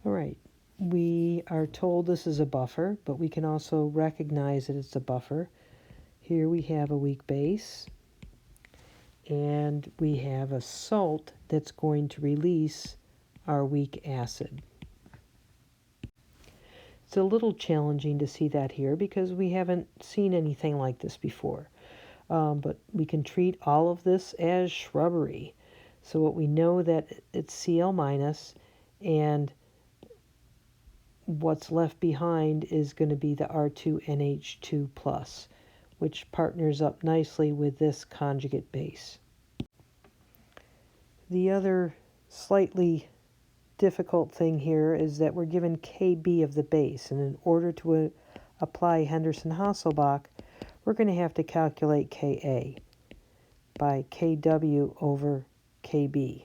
All right, we are told this is a buffer, but we can also recognize that it's a buffer. Here we have a weak base, and we have a salt that's going to release our weak acid. It's a little challenging to see that here because we haven't seen anything like this before. But we can treat all of this as shrubbery. So what we know that it's Cl minus, and what's left behind is going to be the R2NH2 plus, which partners up nicely with this conjugate base. The other slightly difficult thing here is that we're given Kb of the base, and in order to apply Henderson-Hasselbalch, we're going to have to calculate Ka by Kw over Kb.